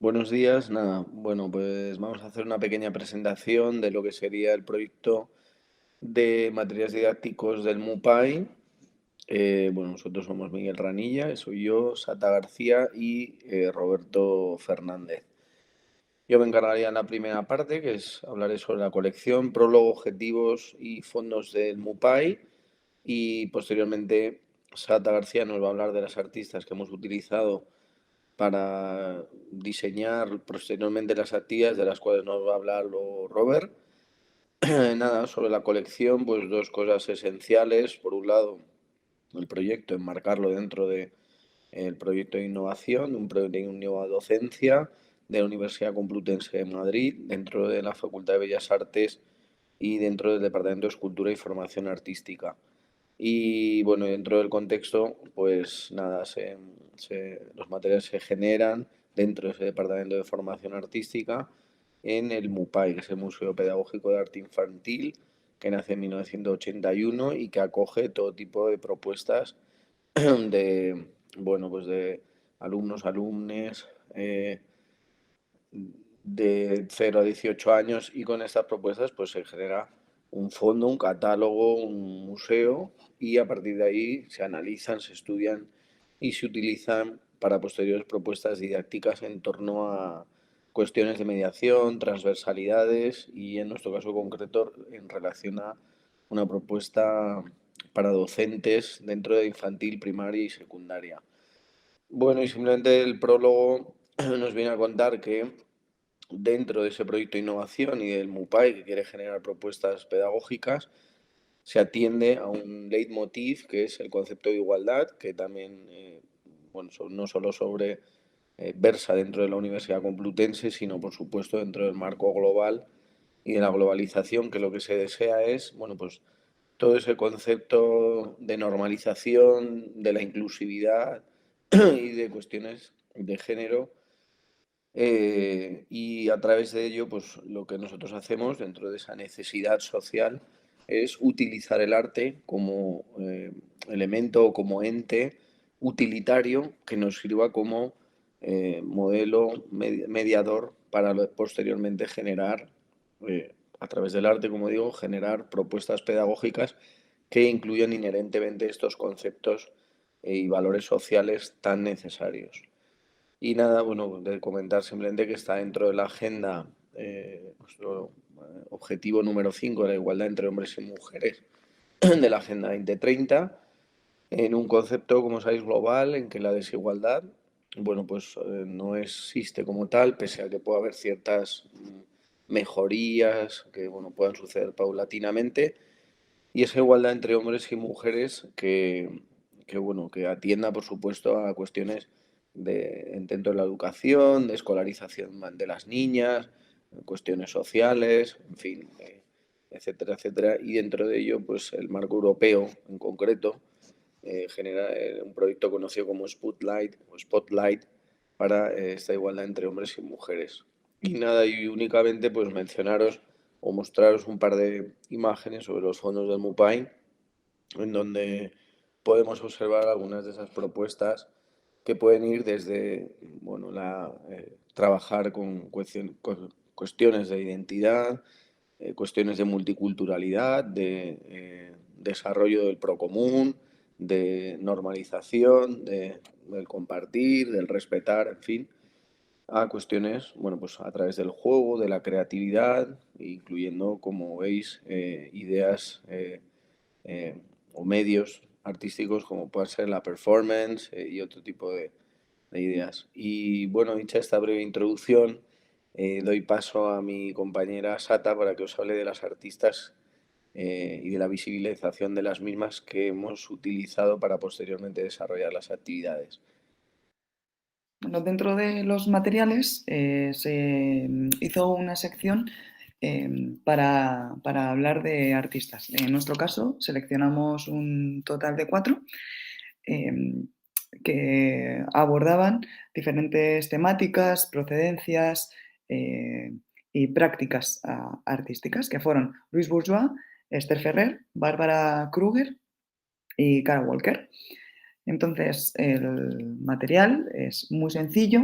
Buenos días, nada, bueno, pues vamos a hacer una pequeña presentación de lo que sería el proyecto de materiales didácticos del MUPAI. Bueno, nosotros somos Miguel Ranilla, soy yo, Sata García y Roberto Fernández. Yo me encargaría en la primera parte, que es hablaré sobre la colección, prólogo, objetivos y fondos del MUPAI, y posteriormente Sata García nos va a hablar de las artistas que hemos utilizado para diseñar posteriormente las actividades de las cuales nos va a hablar luego Robert. Nada, sobre la colección, pues dos cosas esenciales. Por un lado, el proyecto, enmarcarlo dentro de el proyecto de innovación, un proyecto de nueva docencia de la Universidad Complutense de Madrid, dentro de la Facultad de Bellas Artes y dentro del Departamento de Escultura y Formación Artística. Y bueno, dentro del contexto, pues nada, los materiales se generan dentro de ese departamento de formación artística en el MUPAI, que es el Museo Pedagógico de Arte Infantil, que nace en 1981 y que acoge todo tipo de propuestas de, bueno, pues de alumnos, alumnes, de 0 a 18 años, y con estas propuestas pues se genera un fondo, un catálogo, un museo, y a partir de ahí se analizan, se estudian y se utilizan para posteriores propuestas didácticas en torno a cuestiones de mediación, transversalidades y en nuestro caso concreto en relación a una propuesta para docentes dentro de infantil, primaria y secundaria. Bueno, y simplemente el prólogo nos viene a contar que dentro de ese proyecto de innovación y del MUPAI, que quiere generar propuestas pedagógicas, se atiende a un leitmotiv que es el concepto de igualdad, que también, bueno, no solo sobre versa dentro de la Universidad Complutense, sino por supuesto dentro del marco global y de la globalización, que lo que se desea es, bueno, pues todo ese concepto de normalización, de la inclusividad y de cuestiones de género, y a través de ello, pues lo que nosotros hacemos dentro de esa necesidad social es utilizar el arte como elemento o como ente utilitario que nos sirva como modelo mediador para posteriormente generar, a través del arte, como digo, generar propuestas pedagógicas que incluyan inherentemente estos conceptos y valores sociales tan necesarios. Y nada, bueno, de comentar simplemente que está dentro de la agenda, nuestro objetivo número 5, la igualdad entre hombres y mujeres, de la Agenda 2030, en un concepto, como sabéis, global, en que la desigualdad, bueno, pues no existe como tal, pese a que pueda haber ciertas mejorías que, bueno, puedan suceder paulatinamente, y esa igualdad entre hombres y mujeres bueno, que atienda, por supuesto, a cuestiones dentro de la educación, de escolarización de las niñas, cuestiones sociales, en fin, etcétera, etcétera. Y dentro de ello, pues el marco europeo en concreto genera un proyecto conocido como Spotlight o Spotlight para esta igualdad entre hombres y mujeres. Y nada, y únicamente pues mencionaros o mostraros un par de imágenes sobre los fondos del MUPAI, en donde podemos observar algunas de esas propuestas que pueden ir desde, bueno, trabajar con cuestiones de identidad, cuestiones de multiculturalidad, de desarrollo del procomún, de normalización, del compartir, del respetar, en fin, a cuestiones, bueno, pues a través del juego, de la creatividad, incluyendo, como veis, ideas eh, o medios artísticos como puede ser la performance y otro tipo de ideas. Y bueno, dicha esta breve introducción, doy paso a mi compañera Sata para que os hable de las artistas y de la visibilización de las mismas que hemos utilizado para posteriormente desarrollar las actividades. Bueno, dentro de los materiales se hizo una sección para hablar de artistas. En nuestro caso, seleccionamos un total de 4 em, que abordaban diferentes temáticas, procedencias y prácticas artísticas, que fueron Luis Bourgeois, Esther Ferrer, Bárbara Kruger y Cara Walker. Entonces, el material es muy sencillo,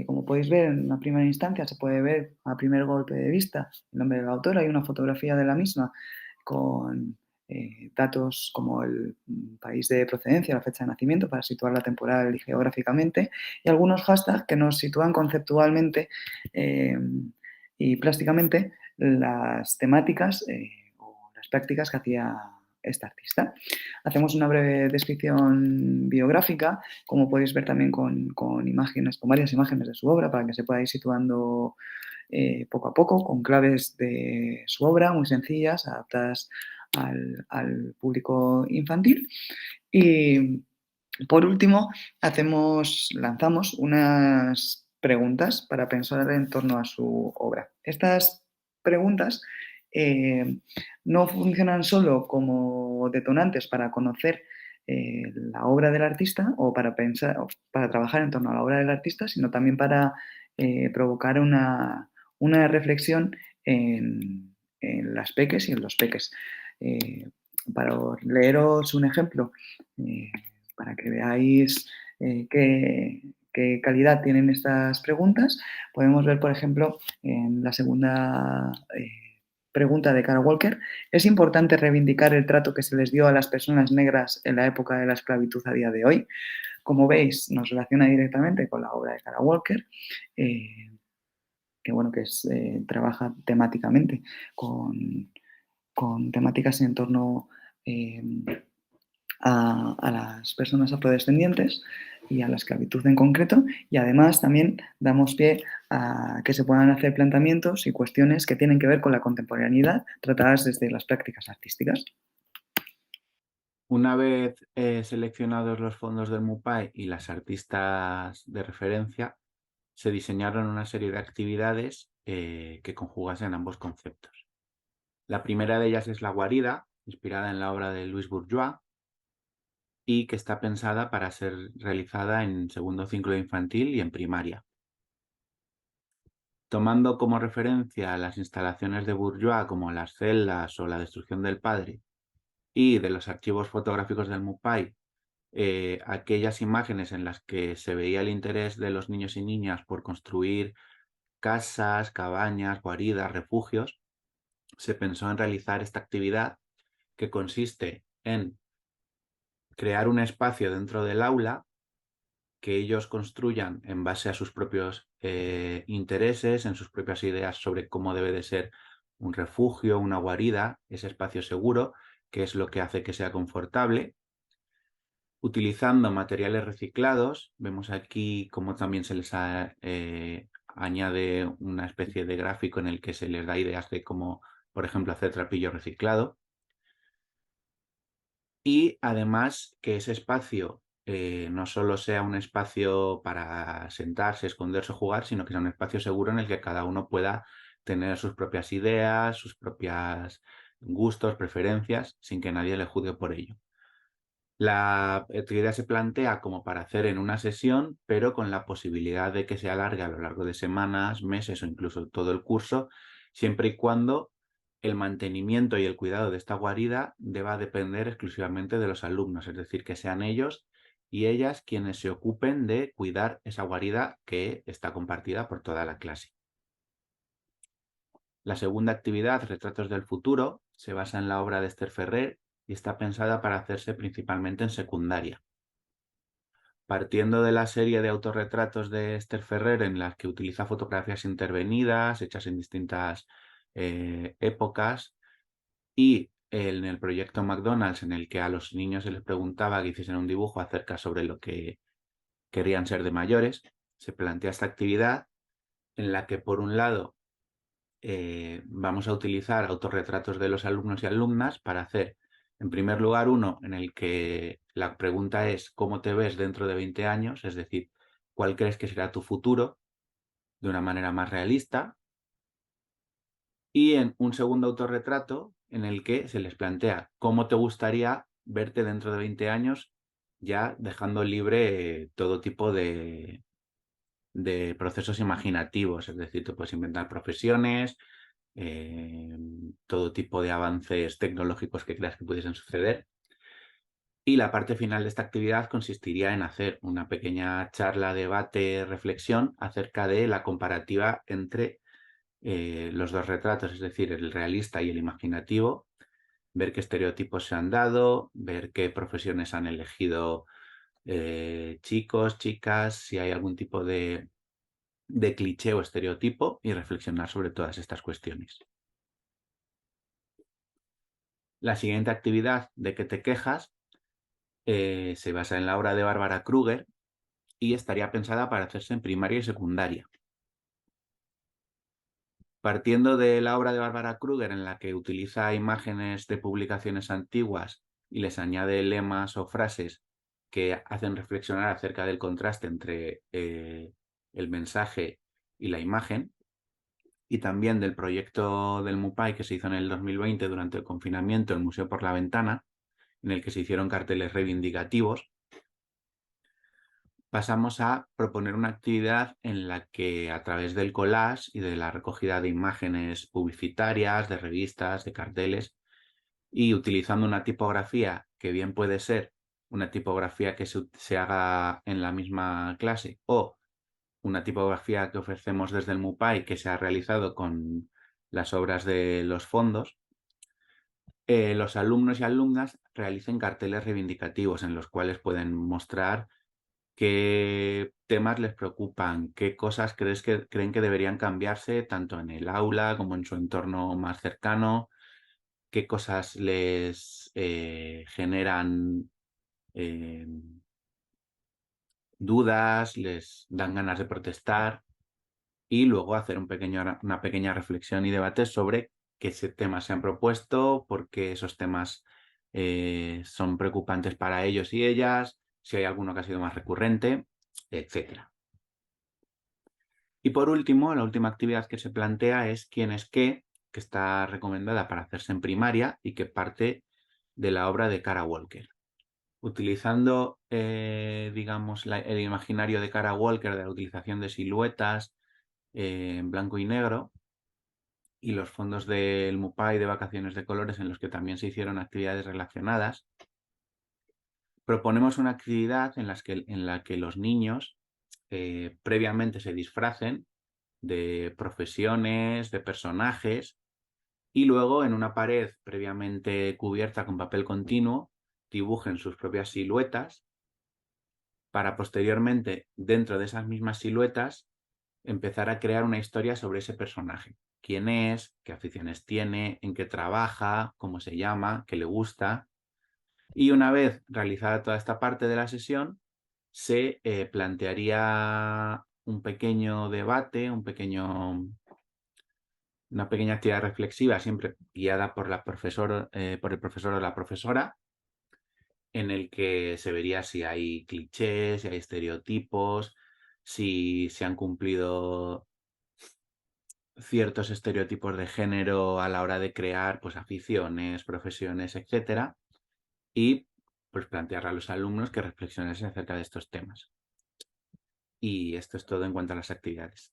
Como podéis ver, en una primera instancia se puede ver a primer golpe de vista el nombre del autor, hay una fotografía de la misma con datos como el país de procedencia, la fecha de nacimiento para situarla temporal y geográficamente, y algunos hashtags que nos sitúan conceptualmente eh, y plásticamente las temáticas o las prácticas que hacía este artista. Hacemos una breve descripción biográfica, como podéis ver también con imágenes, con varias imágenes de su obra para que se pueda ir situando poco a poco, con claves de su obra muy sencillas, adaptadas al público infantil. Y por último, lanzamos unas preguntas para pensar en torno a su obra. Estas preguntas eh, no funcionan solo como detonantes para conocer la obra del artista o para pensar, o para trabajar en torno a la obra del artista, sino también para provocar una reflexión en las peques y en los peques. Eh, para leeros un ejemplo, eh, para que veáis qué calidad tienen estas preguntas, podemos ver, por ejemplo, en la segunda pregunta de Carol Walker, ¿es importante reivindicar el trato que se les dio a las personas negras en la época de la esclavitud a día de hoy? Como veis, nos relaciona directamente con la obra de Carol Walker, eh, que trabaja temáticamente con temáticas en torno eh, a las personas afrodescendientes y a la esclavitud en concreto, y además también damos pie a que se puedan hacer planteamientos y cuestiones que tienen que ver con la contemporaneidad tratadas desde las prácticas artísticas. Una vez seleccionados los fondos del MUPAE y las artistas de referencia, se diseñaron una serie de actividades que conjugasen ambos conceptos. La primera de ellas es la guarida, inspirada en la obra de Louis Bourgeois, y que está pensada para ser realizada en segundo ciclo infantil y en primaria. Tomando como referencia las instalaciones de Bourgeois como las celdas o la destrucción del padre y de los archivos fotográficos del MUPAI, aquellas imágenes en las que se veía el interés de los niños y niñas por construir casas, cabañas, guaridas, refugios, se pensó en realizar esta actividad que consiste en crear un espacio dentro del aula que ellos construyan en base a sus propios intereses, en sus propias ideas sobre cómo debe de ser un refugio, una guarida, ese espacio seguro, que es lo que hace que sea confortable, utilizando materiales reciclados. Vemos aquí cómo también se les añade una especie de gráfico en el que se les da ideas de cómo, por ejemplo, hacer trapillo reciclado. Y además que ese espacio no solo sea un espacio para sentarse, esconderse o jugar, sino que sea un espacio seguro en el que cada uno pueda tener sus propias ideas, sus propios gustos, preferencias, sin que nadie le juzgue por ello. La actividad se plantea como para hacer en una sesión, pero con la posibilidad de que se alargue a lo largo de semanas, meses o incluso todo el curso, siempre y cuando el mantenimiento y el cuidado de esta guarida deba depender exclusivamente de los alumnos, es decir, que sean ellos y ellas quienes se ocupen de cuidar esa guarida que está compartida por toda la clase. La segunda actividad, Retratos del futuro, se basa en la obra de Esther Ferrer y está pensada para hacerse principalmente en secundaria. Partiendo de la serie de autorretratos de Esther Ferrer, en las que utiliza fotografías intervenidas, hechas en distintas épocas, y en el proyecto McDonald's, en el que a los niños se les preguntaba que hiciesen un dibujo acerca sobre lo que querían ser de mayores, se plantea esta actividad en la que, por un lado, vamos a utilizar autorretratos de los alumnos y alumnas para hacer, en primer lugar, uno en el que la pregunta es ¿cómo te ves dentro de 20 años? Es decir, ¿cuál crees que será tu futuro? De una manera más realista. Y en un segundo autorretrato en el que se les plantea cómo te gustaría verte dentro de 20 años, ya dejando libre todo tipo de procesos imaginativos. Es decir, tú puedes inventar profesiones, todo tipo de avances tecnológicos que creas que pudiesen suceder. Y la parte final de esta actividad consistiría en hacer una pequeña charla, debate, reflexión acerca de la comparativa entre los dos retratos, es decir, el realista y el imaginativo, ver qué estereotipos se han dado, ver qué profesiones han elegido chicos, chicas, si hay algún tipo de cliché o estereotipo y reflexionar sobre todas estas cuestiones. La siguiente actividad de que te quejas se basa en la obra de Bárbara Kruger y estaría pensada para hacerse en primaria y secundaria. Partiendo de la obra de Bárbara Kruger, en la que utiliza imágenes de publicaciones antiguas y les añade lemas o frases que hacen reflexionar acerca del contraste entre el mensaje y la imagen, y también del proyecto del MUPAI que se hizo en el 2020 durante el confinamiento, el Museo por la Ventana, en el que se hicieron carteles reivindicativos, pasamos a proponer una actividad en la que a través del collage y de la recogida de imágenes publicitarias, de revistas, de carteles, y utilizando una tipografía que bien puede ser una tipografía que se haga en la misma clase o una tipografía que ofrecemos desde el MUPAI que se ha realizado con las obras de los fondos, los alumnos y alumnas realicen carteles reivindicativos en los cuales pueden mostrar qué temas les preocupan, qué cosas creen que deberían cambiarse tanto en el aula como en su entorno más cercano, qué cosas les generan eh, dudas, les dan ganas de protestar, y luego hacer una pequeña reflexión y debate sobre qué temas se han propuesto, por qué esos temas son preocupantes para ellos y ellas, si hay alguno que ha sido más recurrente, etc. Y por último, la última actividad que se plantea es quién es qué, que está recomendada para hacerse en primaria y que parte de la obra de Kara Walker. Utilizando, digamos, el imaginario de Kara Walker de la utilización de siluetas en blanco y negro y los fondos del MUPAI de vacaciones de colores en los que también se hicieron actividades relacionadas, proponemos una actividad en la que los niños previamente se disfracen de profesiones, de personajes, y luego en una pared previamente cubierta con papel continuo dibujen sus propias siluetas para posteriormente, dentro de esas mismas siluetas, empezar a crear una historia sobre ese personaje. Quién es, qué aficiones tiene, en qué trabaja, cómo se llama, qué le gusta. Y una vez realizada toda esta parte de la sesión, se plantearía un pequeño debate, una pequeña actividad reflexiva, siempre guiada por por el profesor o la profesora, en el que se vería si hay clichés, si hay estereotipos, si se han cumplido ciertos estereotipos de género a la hora de crear pues, aficiones, profesiones, etcétera, y pues plantear a los alumnos que reflexionen acerca de estos temas. Y esto es todo en cuanto a las actividades.